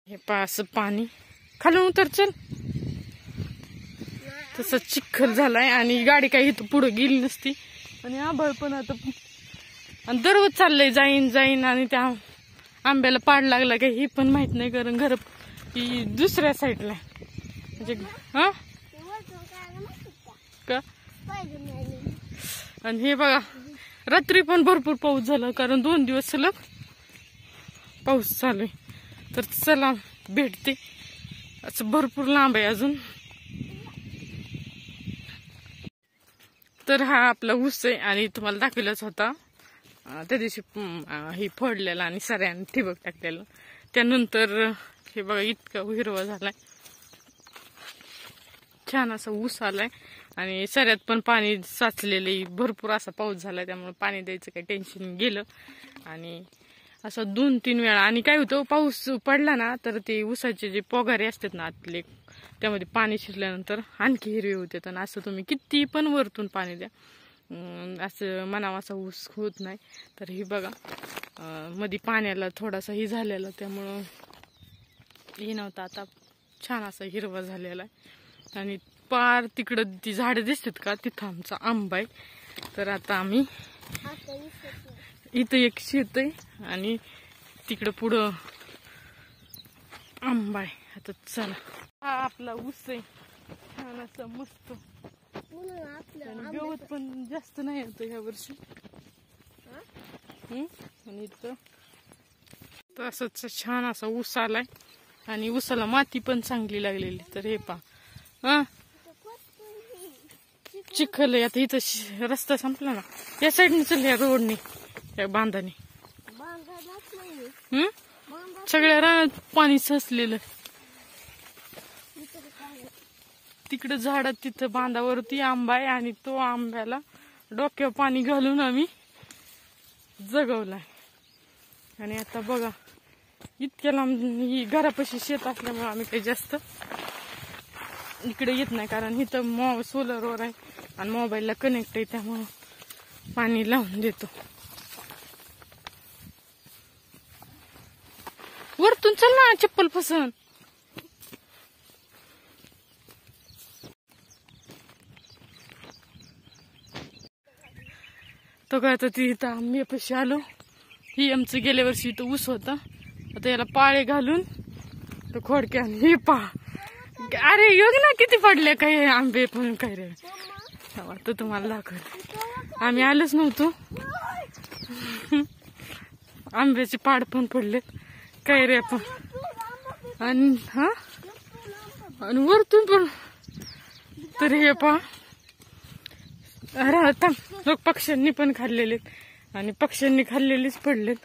हे पास पाणी खालून उतर चल. तसं चिखल झालाय आणि गाडी काही इथं पुढे गेली नसती आणि आभाळ पण आता आणि दररोज चाललंय जाईन जाईन आणि त्या आंब्याला पाड लागला का हे पण माहित नाही कारण घर दुसऱ्या साईडला म्हणजे हा का. आणि हे बघा रात्री पण भरपूर पाऊस झाला कारण 2 दिवस सलग पाऊस चालू आहे. तर चला भेटते असं भरपूर लांब आहे अजून. तर हा आपला ऊस आहे आणि तुम्हाला दाखवलाच होता त्या दिवशी हे फोडलेला आणि सऱ्याने ठिबक टाकलेलं. त्यानंतर हे बघा इतका हिरवा झालाय छान असा ऊस आलाय आणि सऱ्यात पण पाणी साचलेले भरपूर असा पाऊस झालाय त्यामुळे पाणी द्यायचं काही टेन्शन गेलं. आणि असं 2-3 वेळा आणि काय होतं पाऊस पडला ना तर ते ऊसाचे जे पोगारे असतात ना आतले त्यामध्ये पाणी शिरल्यानंतर आणखी हिरवे होते. आणि असं तुम्ही किती पण वरतून पाणी द्या असं मनावा असा ऊस होत नाही. तर हे बघा मध्ये पाण्याला थोडासा हे झालेला त्यामुळं हे नव्हतं आता छान असा हिरवा झालेला आहे. आणि पार तिकडं ती झाडं दिसतात का तिथं आमचा आंबा आहे. तर आता आम्ही इथं एक शेत आहे आणि तिकडं पुढं आंबा आहे. आता चला हा आपला ऊस आहे छान असं मस्त गवत पण जास्त नाही होतं ह्या वर्षी. आणि इथं असंच छान असा ऊस आलाय आणि ऊसाला माती पण चांगली लागलेली. तर हे पहा चिखल आहे आता इथं रस्ता संपला ना या साईडने चल या रोडने या बांधाने सगळ्या रानात पाणी ससलेलं. तिकडे झाडात तिथं बांधावरती आंबा आहे आणि तो आंब्याला डोक्यावर पाणी घालून आम्ही जगवलाय. आणि आता बघा इतक्या लांब ही घरापाशी शेत असल्यामुळे आम्ही काही जास्त इकडे येत नाही कारण इथं सोलरवर आहे आणि मोबाईलला कनेक्ट आहे त्यामुळं पाणी लावून देतो. वरतून चल ना चप्पल फसन. तो काय आता ती इथं आम्ही पैसे आलो ही आमचं गेल्या वर्षी इथं ऊस होता आता याला पाळे घालून तो खोडक्या हे पा अरे योग ना किती पडले काही आंबे पण काय रे आता तुम्हाला दाखवत आम्ही आलोच नव्हतो. आंब्याचे पाड पण पडले काय रे पण आणि हा आणि वरतून पण. तर हे पा अरे आता लोक पक्ष्यांनी पण खाल्लेलेत आणि पक्ष्यांनी खाल्लेलेच पडलेत.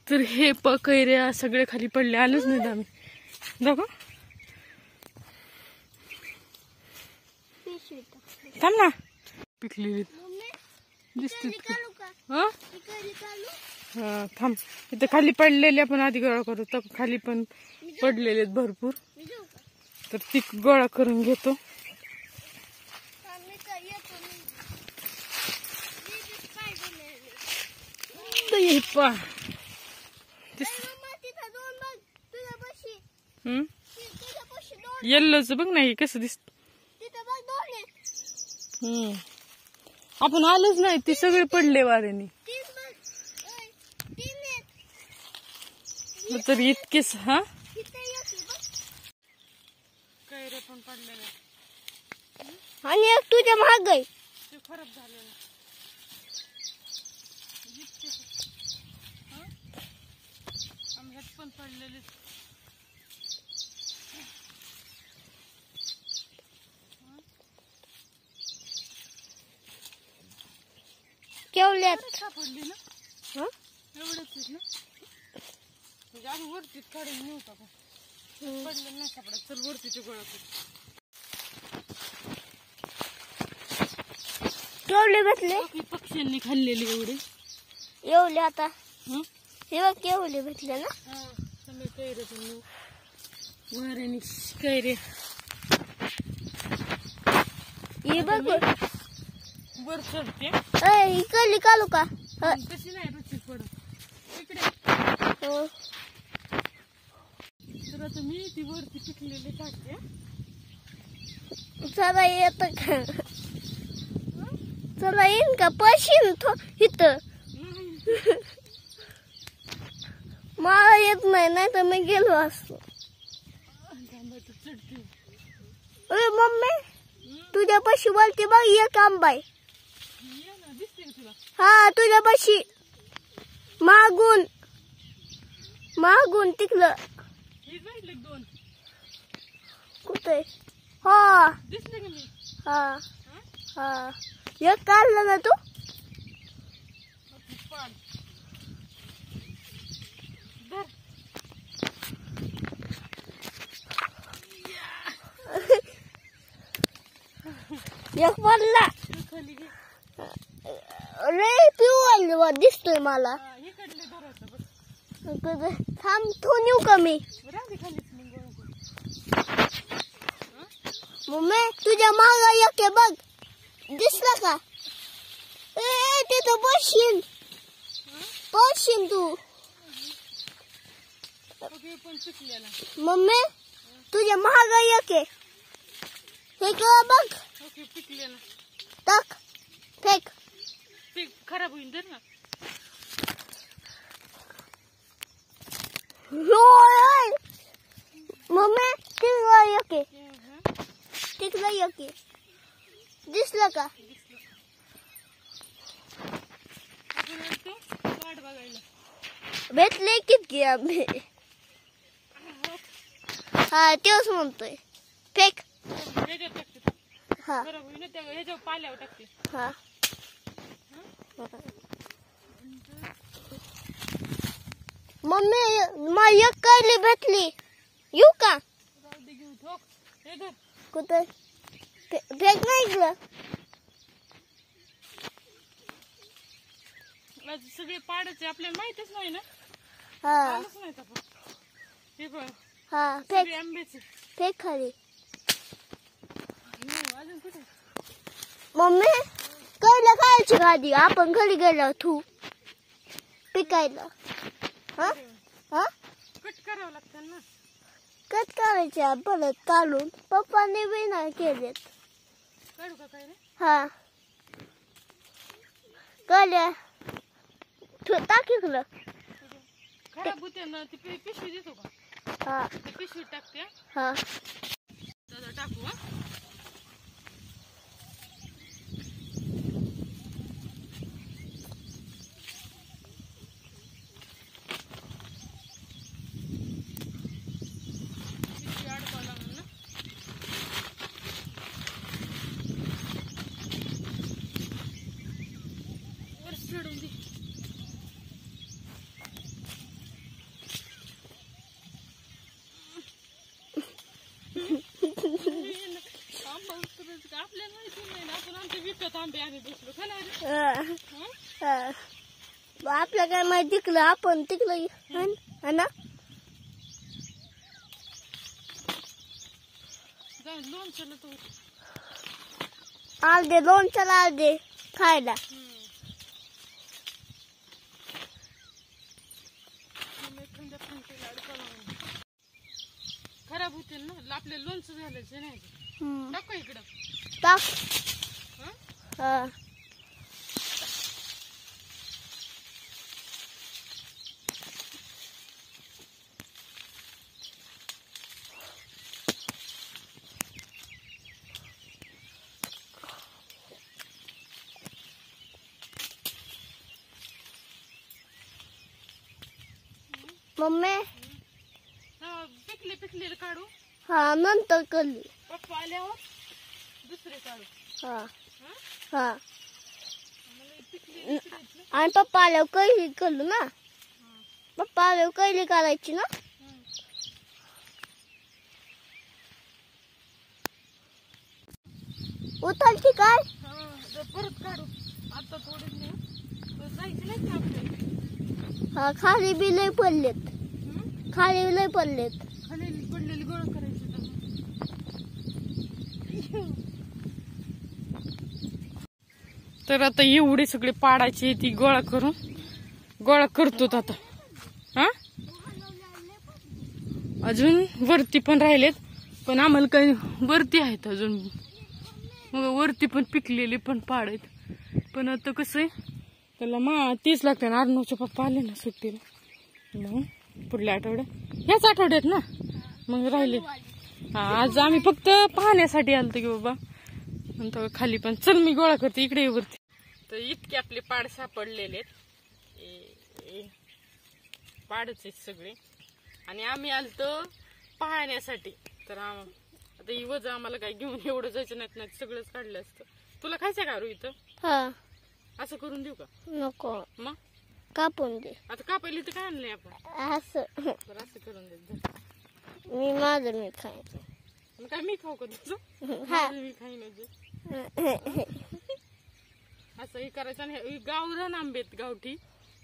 तर हे कैऱ्या सगळे खाली पडले आलोच नाही आम्ही बघा. थांब ना पिकलेली दिसते हा थांब इथं खाली पडलेले आपण आधी गोळा करू तर खाली पण पडलेले भरपूर. तर ती गोळा करून घेतो. येल्लोच बघ नाही कसं दिसत. आपण आलोच नाही ते सगळे पडले वाऱ्याने. तर इतकेच हा कैऱ्या पण पडलेले आणि एक तुझ्या महाग आहे ते खराब झालेलं. आंब्यात पण पडलेले केवल्यात सापडली ना एवढंच ना म्हणजे आम्ही वरतीच काढून नेऊ टाकू पडलेलं नाही सापडत. चल वरतीचे गोळा करू. केवले भेटले पक्ष्यांनी खाल्लेले एवढे येवले आता हे बघ केवले भेटले ना. सगळे कैरे पण वाऱ्याने कैरे हे बघ वर चढते इकडली कालू का कशी नाही रुची पडत इकडे तर आता मी ती वरती पिकलेली काढते. चला येत का? चला येईन का? पशीन इथं मला येत नाही तर मी गेलो असतो. अरे मम्मी तुझ्या पशी बोलते बघ एक आंबा आहे. हा तुझ्या पशी मागून तिकलं कुठे? हा हा हा एक काढलं ना तू? एक पडला रे पिवळा दिसतोय मला. थांब ठेवून येऊ का मी? मम्मी तुझ्या माग एक बघ दिसला का? ए तिथं बसशील तू. मम्मी तुझ्या माग एक हे का बघ. टाक फेक खराब होईल तर ना. मम्मी तिथला एक दिसलं का? भेटले किती आंबे? हा तेच म्हणतोय फेक. हा पाल्यावर टाकते. हा मम्मी मला एक कैली भेटली. येऊ का? कुठे फेक नाही इकडं. सगळे पाडायचे आपल्याला माहितच नाही ना. हा नाही हे बघ हा फेक आंब्याचे फेक खाली. अजून कुठे? मम्मी कैला खायची गादी आपण घरी गेलो तू पिकायला. हा हा कट करावं लागतं ना. कट करायच्या परत काढून पप्पाने बी नाही केलेत. काढू का काय रे? हा कळल्या तू टाक इकडं. खराब होते ना ती पिशवी देतो का? हा पिशवी टाकते. हा दादा टाकू. हा आपल्या काय माहिती तिकलं आपण तिकलं ना. आल लोणच्याला आल खायला. खराब होतील ना आपले लोणचं झालं नाही. टाक इकडं टाक. हा मम्मी पिकलेलं काढू. हा नंतर कळली. पप्पा आल्यावर दुसरे काढू. हा हा आणि पप्पा आल्यावर कैली कळू ना. पप्पा आल्यावर कैली करायची ना. उचलती काय? परत काढू आता थोडे जायचं नाही का आपल्याला. हा खाली बी लय पडलेत. खाली लय पडलेत. खाली पडलेली गोळा करायची. तर आता एवढे सगळे पाडायचे ती गोळा करतो आता. हा अजून वरती पण राहिलेत, पण आम्हाला काही वरती आहेत अजून. मग वरती पण पिकलेले पण पाड आहेत. पण आता कसं आहे, त्याला तीच लागते ना. अर्णवचे पप्पा आले ना सुट्टीला, मग पुढल्या आठवड्यात, ह्याच आठवड्यात ना, मग राहिले. आज आम्ही फक्त पाहण्यासाठी आलतो की बाबा, नंतर खाली पण चल मी गोळा करते इकडे वरती. तर इतके आपले पाड सापडलेले पाडच आहेत सगळे, आणि आम्ही आलतो पाहण्यासाठी. तर आता ही वजा आम्हाला काय घेऊन एवढं जायचं नाही, सगळंच काढलं असतं. तुला खायचं का रू इथं? हा. असं करून देऊ का? नको, मग कापून दे. आता कापायला तर काय आणलंय आपण? असं तर असं करून दे. मी खायचं. मग काय मी खाऊ का तुझं? हा. मी खाईन असं हे करायचं. आणि गावरान आंबेत गावठी,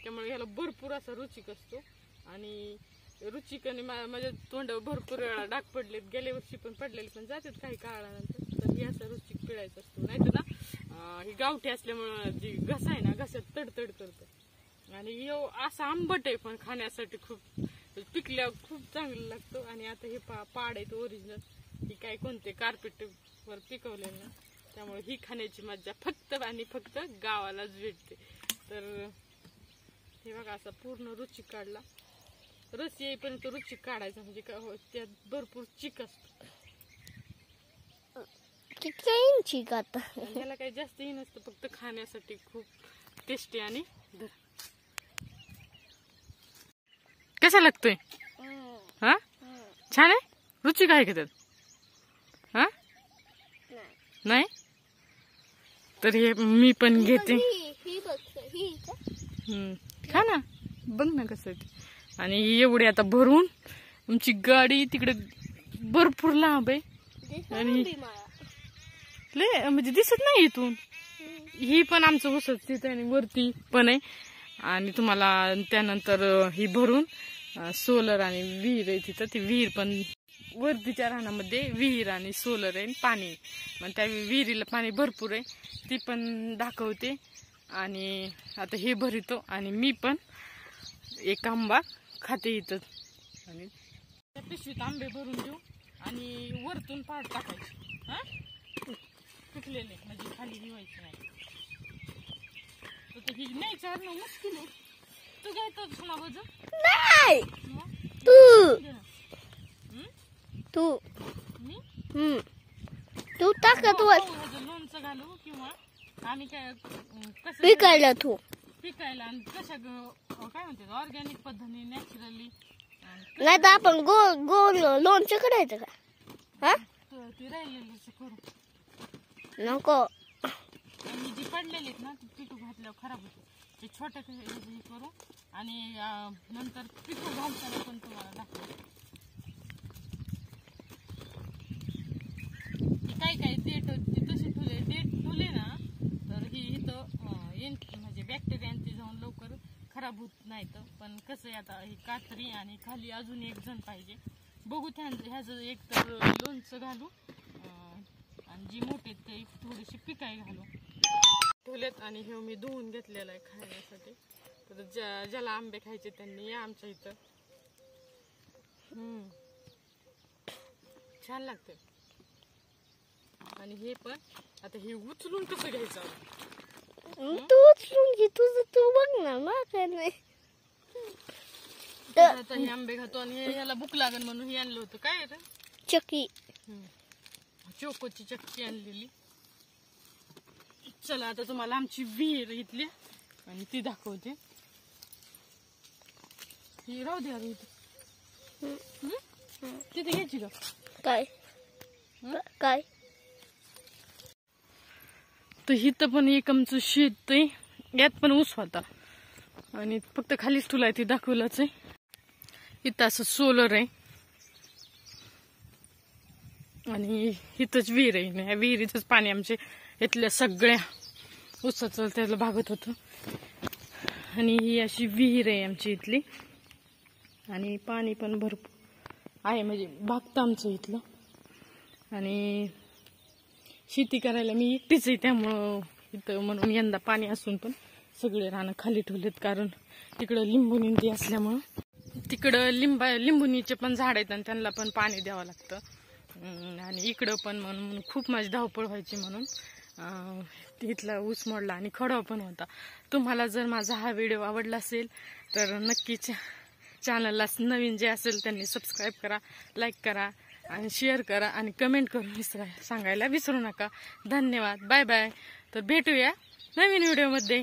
त्यामुळे ह्याला भरपूर असा रुचिक असतो. आणि रुचिक आणि माझ्या तोंडावर भरपूर वेळा डाग पडलेत, गेल्या वर्षी पण पडलेले, पण जातात काही काळानंतर. तर हे असं रुचिक पिळायचं असतो, नाही तर ना ही गावठी असल्यामुळं जी घसा आहे ना, घशात तडतड करतं. आणि असं आंबट आहे, पण खाण्यासाठी खूप पिकल्यावर खूप चांगलं लागतं. आणि आता हे पाड आहेत ओरिजिनल, ही काय कोणते कार्पेट वर पिकवले ना, त्यामुळे ही खाण्याची मजा फक्त आणि फक्त गावालाच भेटते. तर हे बघा, असा पूर्ण रुचिक काढला, रस येईपर्यंत रुचिक काढायचा, म्हणजे त्यात भरपूर चिक असतो. चिक आता त्याला काही जास्त ही नसतं, फक्त खाण्यासाठी खूप टेस्टी. आणि कसा लागतोय? हा, छान आहे. रुचिक आहे का त्यात? हा, नाही. तर हे मी पण घेते. खा ना, बघ ना कसं आहे. आणि एवढे आता भरून आमची गाडी तिकडे भरपूर लांब आहे, आणि म्हणजे दिसत नाही इथून. ही पण आमचं उसत तिथे, आणि वरती पण आहे. आणि तुम्हाला त्यानंतर ही भरून सोलर आणि विहीर आहे तिथं. ती विहीर पण वरतीच्या रानामध्ये विहीर आणि सोलर आहे, पाणी. मग त्या विहिरीला पाणी भरपूर आहे, ती पण दाखवते. आणि आता हे भरितो, आणि मी पण एक आंबा खाते इथं. आणि त्या पिशवीत आंबे भरून देऊ, आणि वरतून पाड टाकायची. हा, पिकलेले म्हणजे खाली हिवायची नाही. तर ही नाही चारणं मुश्किल आहे. तू घ्यायचं पुन्हा वजन? नाही, तू मी तू टाकत लोणचं घालू, किंवा आम्ही काय कसं पिकायला तू पिकायला, आणि कशा काय म्हणते ऑर्गॅनिक पद्धतीने नॅचरली. नाही तर आपण गोल लोणचं करायचं का? हा, ती राहिलेली करू नको. आणि जी पडलेली ना ती पिकू घातल्यावर खराब होते. ते छोटे हे करू, आणि नंतर पिकू घालताना पण तुम्हाला दाखवू. काय देठ तशी देठ ठुले ना, तर ही इथं म्हणजे बॅक्टेरिया ती जाऊन लवकर खराब होत नाहीत. पण कसं आहे, आता ही कात्री आणि खाली अजून एक जण पाहिजे. बघू ह्याचं एक तर लोणचं घालू, आणि जी मोठे ते थोडीशी पिकाई घालू ठेवलेत. आणि हे मी धुवून घेतलेलं आहे खाण्यासाठी. तर ज्याला आंबे खायचे त्यांनी या आमच्या इथं. छान लागते. आणि हे पण आता हे उचलून कसं घ्यायचं? तू उचलून घे, तुझं तू बघ ना, मला काय नाही. आता हे आंबे खातो, आणि ह्याला भूक लागेल म्हणून हे आणलं होतं. काय रे? चक्की, चोकोची चक्की आणलेली. चला आता तुम्हाला आमची विहीर इथली आणि ती दाखवते. ही राहू द्या तिथे घ्यायची का? काय काय तर इथं पण एक आमचं शेत आहे, यात पण ऊस होता, आणि फक्त खालीच तुला ती दाखवलंच आहे. इथं असं सोलर आहे, आणि इथंच विहीर आहे. ह्या विहिरीचंच पाणी आमचे इथल्या सगळ्या ऊसाचं त्याला भागत होतं. आणि ही अशी विहीर आहे आमची इथली, आणि पाणी पण भरपूर आहे, म्हणजे भागतं आमचं इथलं. आणि शेती करायला मी एकटीच आहे, त्यामुळं इथं म्हणून यंदा पाणी असून पण सगळे रानं खाली ठेवलेत, कारण तिकडं लिंबू निंदी असल्यामुळं. तिकडं लिंबुनीचे पण झाड आहेत आणि त्यांना पण पाणी द्यावं लागतं आणि इकडं पण म्हणून खूप माझी धावपळ व्हायची म्हणून इथला ऊस मोडला आणि खडा पण होता. तुम्हाला जर माझा हा व्हिडिओ आवडला असेल तर नक्कीच चॅनलला नवीन जे असेल त्यांनी सबस्क्राईब करा, लाईक करा आणि शेअर करा आणि कमेंट करून सांगायला विसरू नका. धन्यवाद. Bye bye. तर भेटूया नवीन व्हिडिओमध्ये.